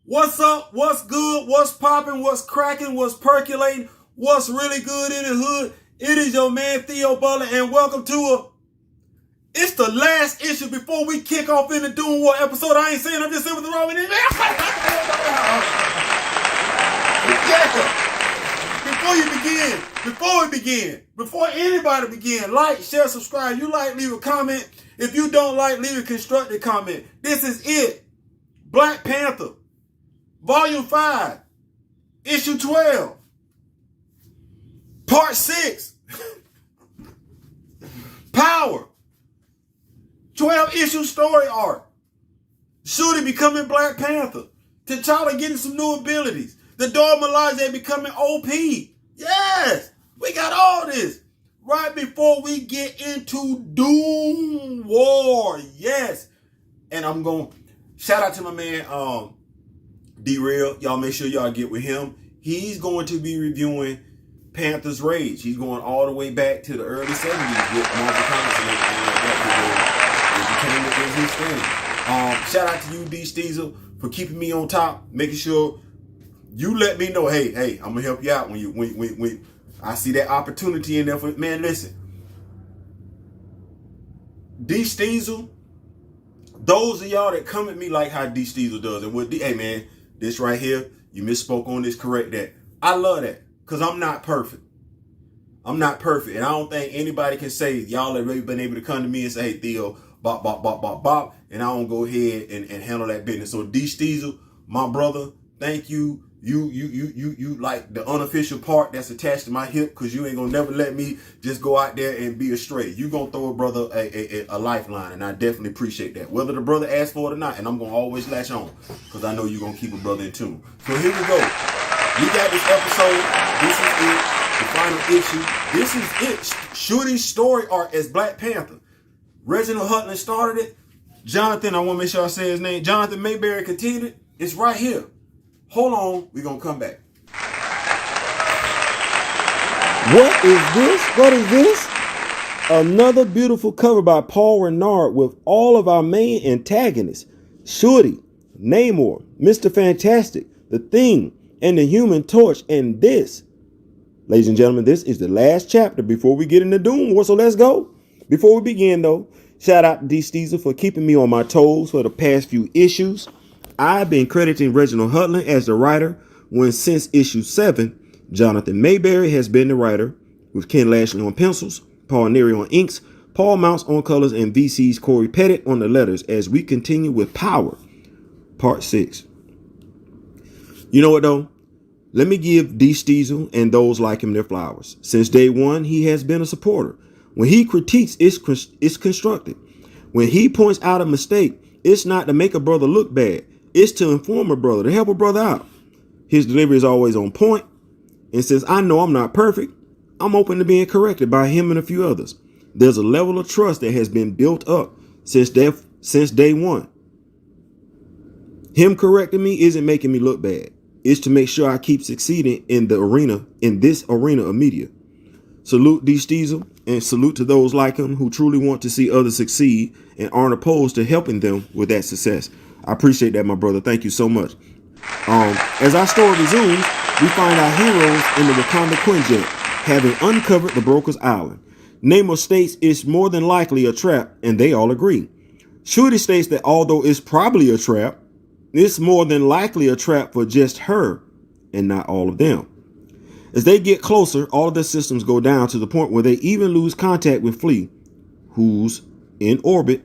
What's up? What's good? What's popping? What's cracking? What's percolating? What's really good in the hood? It is your man Theo Butler, and welcome to it's the last issue before we kick off in the Doom War episode. I ain't saying, I'm just saying what's wrong with it. Before anybody begin, like, share, subscribe. You like, leave a comment. If you don't like, leave a constructive comment. This is it. Blackpanther, Volume 5, Issue 12, Part 6, Power, 12-issue story arc, Shuri becoming Black Panther, T'Challa getting some new abilities, the Dora Milaje becoming OP. Yes, we got all this right before we get into Doom War. Yes, and I'm going to shout out to my man, D-Real. Y'all make sure y'all get with him. He's going to be reviewing Panther's Rage. He's going all the way back to the early 70s with Marvel Comics and that. It became his thing. Shout out to you, D. Steezel, for keeping me on top, making sure you let me know, hey, I'm gonna help you out when I see that opportunity in there. For man, listen, D. Steezel, those of y'all that come at me like how D. Steezel does, and with D, hey man, this right here, you misspoke on this, correct that. I love that, because I'm not perfect. I'm not perfect, and I don't think anybody can say y'all have really been able to come to me and say, hey, Theo, bop, bop, bop, bop, bop, and I don't go ahead and handle that business. So D. Steezel, my brother, thank you. You like the unofficial part that's attached to my hip, because you ain't gonna never let me just go out there and be astray. You gonna throw a brother a lifeline, and I definitely appreciate that, whether the brother asks for it or not. And I'm gonna always latch on, because I know you're gonna keep a brother in tune. So here we go. We got this episode. This is it, the final issue. This is it. Shuri's story arc as Black Panther. Reginald Hudlin started it. Jonathan, I want to make sure I say his name, Jonathan Mayberry continued it. It's right here. Hold on, we're going to come back. What is this? Another beautiful cover by Paul Renard with all of our main antagonists. Shuri, Namor, Mr. Fantastic, The Thing, and the Human Torch. And this, ladies and gentlemen, this is the last chapter before we get into Doom War. So let's go. Before we begin, though, shout out to D. Steezel for keeping me on my toes for the past few issues. I've been crediting Reginald Hudlin as the writer when since issue 7, Jonathan Mayberry has been the writer, with Ken Lashley on pencils, Paul Neary on inks, Paul Mounts on colors, and VC's Corey Pettit on the letters as we continue with Power, Part 6. You know what, though? Let me give D. Steezel and those like him their flowers. Since day one, he has been a supporter. When he critiques, it's constructive. When he points out a mistake, it's not to make a brother look bad. It's to inform a brother, to help a brother out. His delivery is always on point. And since I know I'm not perfect, I'm open to being corrected by him and a few others. There's a level of trust that has been built up since day one. Him correcting me isn't making me look bad. It's to make sure I keep succeeding in this arena of media. Salute D. Steezel, and salute to those like him who truly want to see others succeed and aren't opposed to helping them with that success. I appreciate that, my brother. Thank you so much. As our story resumes, we find our heroes in the Wakanda Quinjet, having uncovered the Broker's Island. Namor states it's more than likely a trap, and they all agree. Shuri states that although it's probably a trap, it's more than likely a trap for just her and not all of them. As they get closer, all of their systems go down to the point where they even lose contact with Flea, who's in orbit.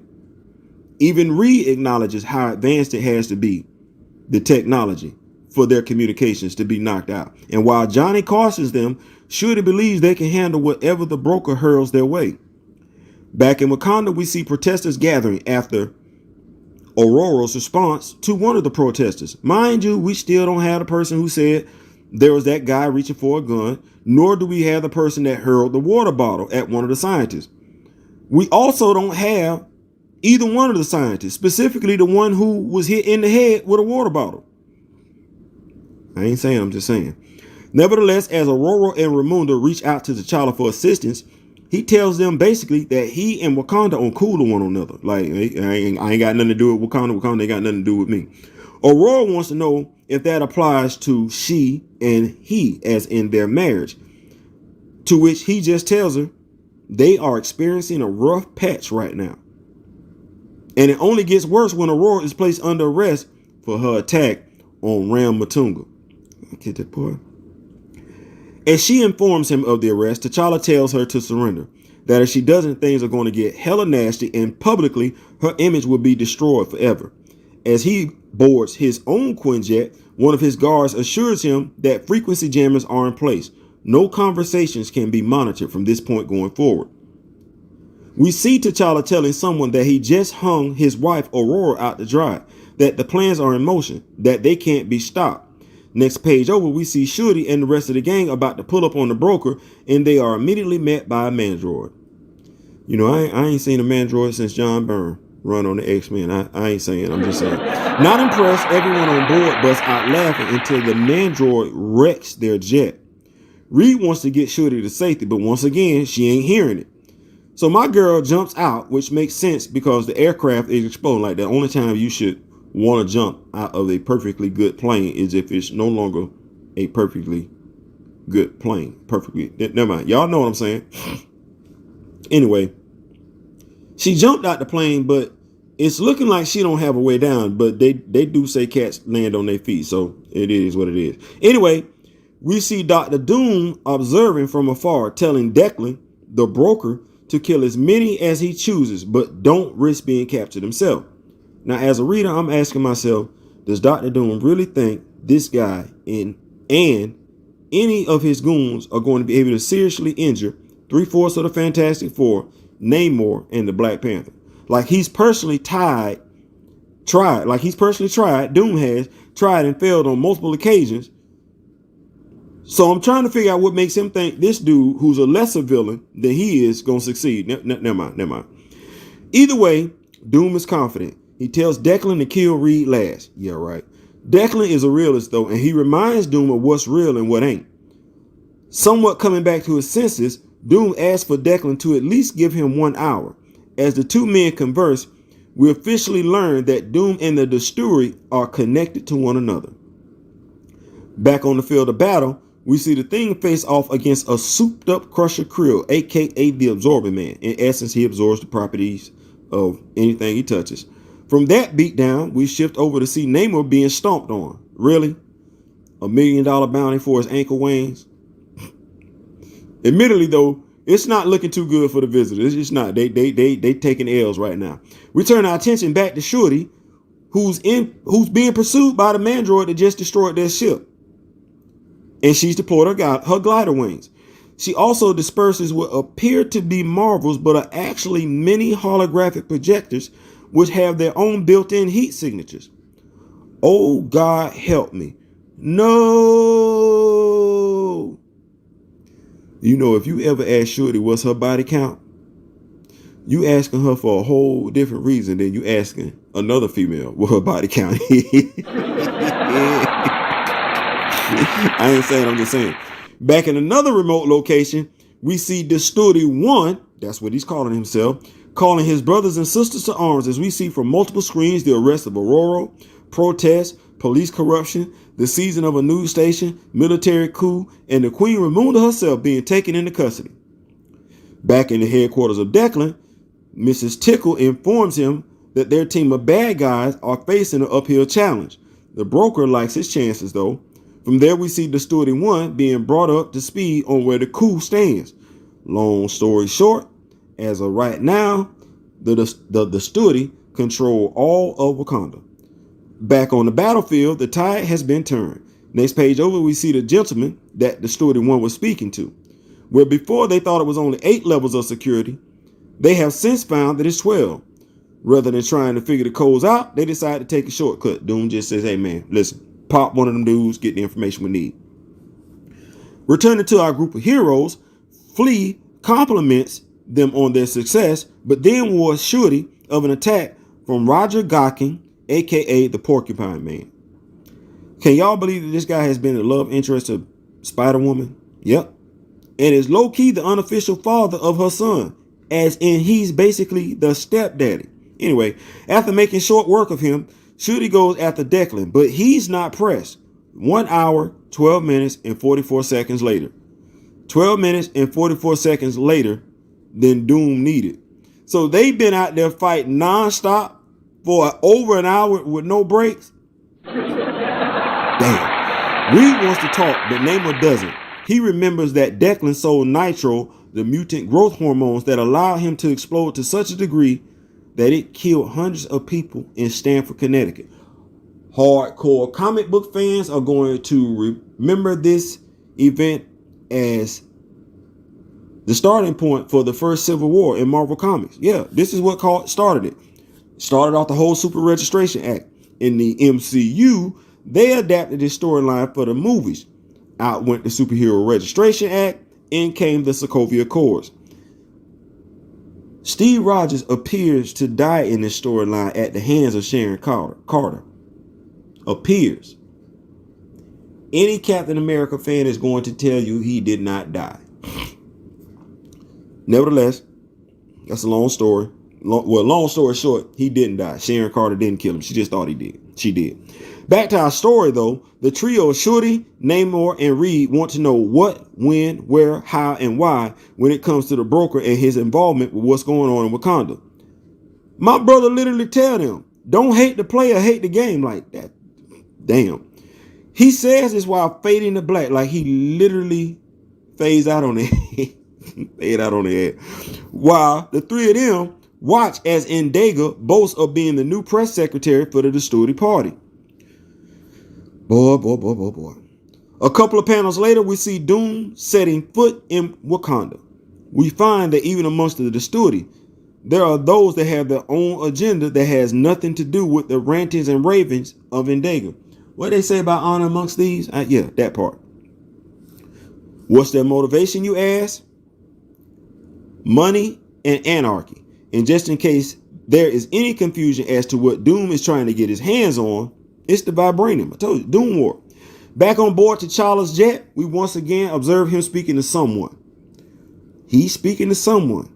Even Reed acknowledges how advanced it has to be, the technology, for their communications to be knocked out. And while Johnny cautions them, Shuri believes they can handle whatever the Broker hurls their way. Back in Wakanda, we see protesters gathering after Aurora's response to one of the protesters. Mind you, we still don't have the person who said there was that guy reaching for a gun, nor do we have the person that hurled the water bottle at one of the scientists. We also don't have either one of the scientists, specifically the one who was hit in the head with a water bottle. I ain't saying, I'm just saying. Nevertheless, as Aurora and Ramunda reach out to T'Challa for assistance, he tells them basically that he and Wakanda on cool to one another. Like, I ain't got nothing to do with Wakanda. Wakanda ain't got nothing to do with me. Aurora wants to know if that applies to she and he, as in their marriage. To which he just tells her they are experiencing a rough patch right now. And it only gets worse when Aurora is placed under arrest for her attack on Ram Matunga. Get that boy. As she informs him of the arrest, T'Challa tells her to surrender. That if she doesn't, things are going to get hella nasty, and publicly her image will be destroyed forever. As he boards his own Quinjet, one of his guards assures him that frequency jammers are in place. No conversations can be monitored from this point going forward. We see T'Challa telling someone that he just hung his wife Aurora out to dry, that the plans are in motion, that they can't be stopped. Next page over, we see Shuri and the rest of the gang about to pull up on the broker, and they are immediately met by a mandroid. You know, I ain't seen a mandroid since John Byrne run on the X-Men. I ain't saying, I'm just saying. Not impressed, everyone on board busts out laughing until the mandroid wrecks their jet. Reed wants to get Shuri to safety, but once again, she ain't hearing it. So my girl jumps out, which makes sense because the aircraft is exploding. Like, the only time you should want to jump out of a perfectly good plane is if it's no longer a perfectly good plane. Never mind. Y'all know what I'm saying. Anyway, she jumped out the plane, but it's looking like she don't have a way down. But they do say cats land on their feet, so it is what it is. Anyway, we see Dr. Doom observing from afar, telling Declan, the broker, to kill as many as he chooses, but don't risk being captured himself. Now, as a reader, I'm asking myself, does Dr. Doom really think this guy and any of his goons are going to be able to seriously injure 3/4 of the Fantastic Four, Namor, and the Black Panther? Like he's personally tried, Doom has tried and failed on multiple occasions. So I'm trying to figure out what makes him think this dude, who's a lesser villain than he is, going to succeed. Never mind. Either way, Doom is confident. He tells Declan to kill Reed last. Yeah, right. Declan is a realist, though, and he reminds Doom of what's real and what ain't. Somewhat coming back to his senses, Doom asks for Declan to at least give him 1 hour. As the two men converse, we officially learn that Doom and the Desturi are connected to one another. Back on the field of battle, we see the Thing face off against a souped-up Crusher Creel, aka the Absorbing Man. In essence, he absorbs the properties of anything he touches. From that beatdown, we shift over to see Namor being stomped on. Really? $1 million bounty for his ankle wings? Admittedly, though, it's not looking too good for the visitors. It's not. They taking L's right now. We turn our attention back to Shuri, who's being pursued by the mandroid that just destroyed their ship. And she's deployed her glider wings. She also disperses what appear to be marvels, but are actually mini holographic projectors, which have their own built-in heat signatures. Oh, God, help me. No. You know, if you ever ask Shorty what's her body count, you asking her for a whole different reason than you asking another female what her body count is. I ain't saying, I'm just saying. Back in another remote location, we see Desturi 1, that's what he's calling himself, calling his brothers and sisters to arms as we see from multiple screens the arrest of Aurora, protests, police corruption, the seizing of a news station, military coup, and the Queen Ramonda herself being taken into custody. Back in the headquarters of Declan, Mrs. Tickle informs him that their team of bad guys are facing an uphill challenge. The broker likes his chances, though. From there, we see Desturi 1 being brought up to speed on where the coup stands. Long story short, as of right now, the Desturi control all of Wakanda. Back on the battlefield, the tide has been turned. Next page over, we see the gentleman that Desturi 1 was speaking to. Where before they thought it was only 8 levels of security, they have since found that it's 12. Rather than trying to figure the codes out, they decide to take a shortcut. Doom just says, hey man, listen, pop one of them dudes, get the information we need. Returning to our group of heroes, Flea compliments them on their success, but then warns Shuri of an attack from Roger Gocking, aka the Porcupine Man. Can y'all believe that this guy has been the love interest of Spider-Woman? Yep. And is low-key the unofficial father of her son, as in he's basically the stepdaddy. Anyway, after making short work of him, Shuri goes after Declan, but he's not pressed. 1 hour, 12 minutes, and 44 seconds later. 12 minutes and 44 seconds later than Doom needed. So they've been out there fighting nonstop for over an hour with no breaks. Damn. Reed wants to talk, but Namor doesn't. He remembers that Declan sold Nitro, the mutant growth hormones that allowed him to explode to such a degree that it killed hundreds of people in Stamford, Connecticut. Hardcore comic book fans are going to remember this event as the starting point for the first Civil War in Marvel Comics. Yeah, this is what started it. Started off the whole Super Registration Act. In the MCU, they adapted this storyline for the movies. Out went the Superhero Registration Act, in came the Sokovia Accords. Steve Rogers appears to die in this storyline at the hands of Sharon Carter. Appears. Any Captain America fan is going to tell you he did not die. Nevertheless, that's a long story. Long story short, he didn't die. Sharon Carter didn't kill him. She just thought he did. She did. Back to our story, though. The trio of Shuri, Namor, and Reed want to know what, when, where, how, and why when it comes to the broker and his involvement with what's going on in Wakanda. My brother literally tell them, don't hate the player, hate the game like that. Damn. He says this while fading to black, like he literally fades out on the head. Fade out on the head. While the three of them watch as Indega boasts of being the new press secretary for the Dasturi party. Boy. A couple of panels later, we see Doom setting foot in Wakanda. We find that even amongst the Dasturi, there are those that have their own agenda that has nothing to do with the rantings and ravings of Indega. What they say about honor amongst these? Yeah, that part. What's their motivation, you ask? Money and anarchy. And just in case there is any confusion as to what Doom is trying to get his hands on, it's the vibranium. I told you, Doom War. Back on board T'Challa's jet, we once again observe him speaking to someone. He's speaking to someone.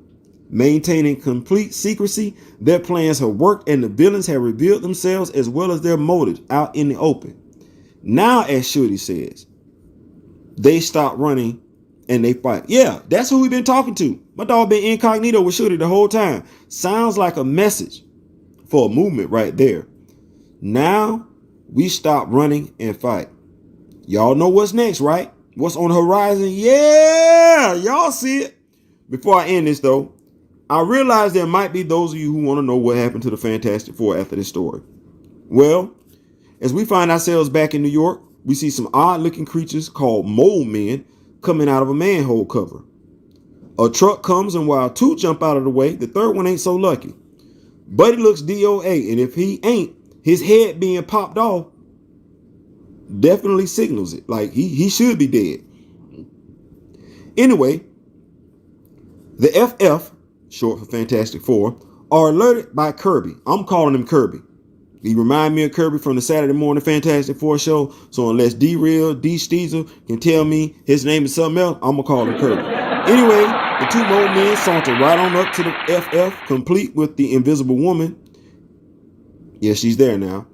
Maintaining complete secrecy, their plans have worked and the villains have revealed themselves as well as their motives out in the open. Now, as Shuri says, they stop running and they fight. Yeah, that's who we've been talking to. My dog been incognito with Shuri the whole time. Sounds like a message for a movement right there. Now, we stop running and fight. Y'all know what's next, right? What's on the horizon? Yeah, y'all see it. Before I end this, though, I realize there might be those of you who want to know what happened to the Fantastic Four after this story. Well, as we find ourselves back in New York, we see some odd-looking creatures called mole men coming out of a manhole cover. A truck comes, and while two jump out of the way, the third one ain't so lucky. Buddy looks DOA, and if he ain't, his head being popped off definitely signals it. Like he should be dead. Anyway, the FF, short for Fantastic Four, are alerted by Kirby. I'm calling him Kirby. He remind me of Kirby from the Saturday morning Fantastic Four show. So unless D-Real, D-Steezel can tell me his name is something else, I'm going to call him Kirby. Anyway, the two old men saunter right on up to the FF, complete with the Invisible Woman. Yeah, she's there now.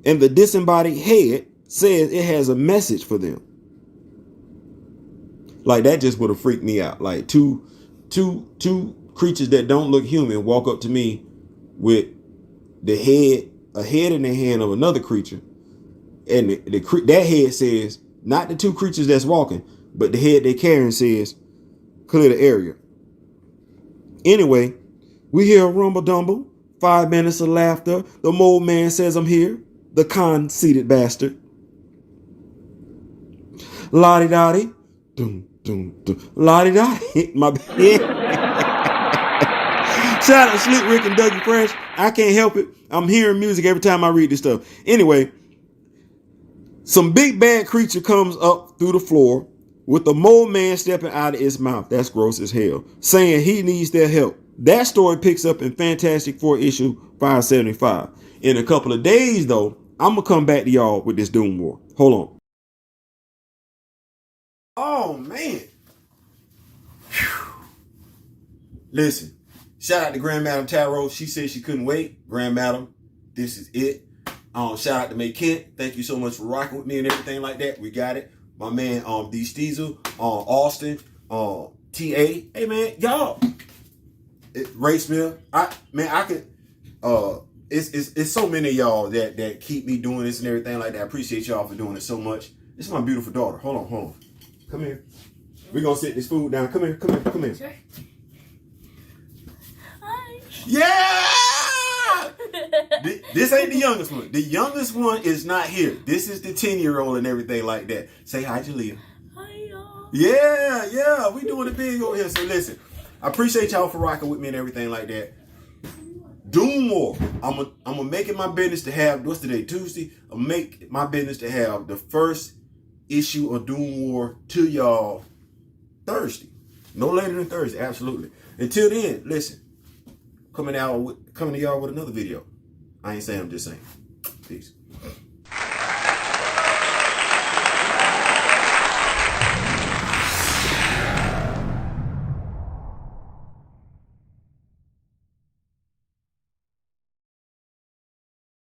And the disembodied head says it has a message for them. Like, that just would have freaked me out. Like, two creatures that don't look human walk up to me with a head in the hand of another creature, and that head says, not the two creatures that's walking, but the head they carrying says, clear the area. Anyway, we hear a rumble dumble, 5 minutes of laughter. The mole man says, I'm here, the conceited bastard. Lottie dottie, doom doom doom, lottie dottie. My bad. Shout out to Slick Rick and Dougie Fresh. I can't help it. I'm hearing music every time I read this stuff. Anyway, some big bad creature comes up through the floor with the mole man stepping out of his mouth. That's gross as hell. Saying he needs their help. That story picks up in Fantastic Four issue 575. In a couple of days, though, I'm going to come back to y'all with this Doom War. Hold on. Oh, man. Whew. Listen. Shout out to Grand Madam Tarot. She said she couldn't wait. Grand Madam, this is it. Shout out to May Kent. Thank you so much for rocking with me and everything like that. We got it. My man, D Steezel, Austin, TA. Hey man, y'all. Ray Smith. It's so many of y'all that keep me doing this and everything like that. I appreciate y'all for doing it so much. This is my beautiful daughter. Hold on. Come here. We're gonna sit this food down. Come here. Sure. Hi. Yeah! This ain't the youngest one. The youngest one is not here. This is the 10-year-old and everything like that. Say hi, Jalea. Hi, y'all. Yeah. We doing it big over here. So listen, I appreciate y'all for rocking with me and everything like that. Doom War. I'm gonna make it my business to have, what's today, Tuesday? I'm gonna make it my business to have the first issue of Doom War to y'all Thursday. No later than Thursday, absolutely. Until then, listen. Coming to y'all with another video. I ain't saying, I'm just saying. Peace.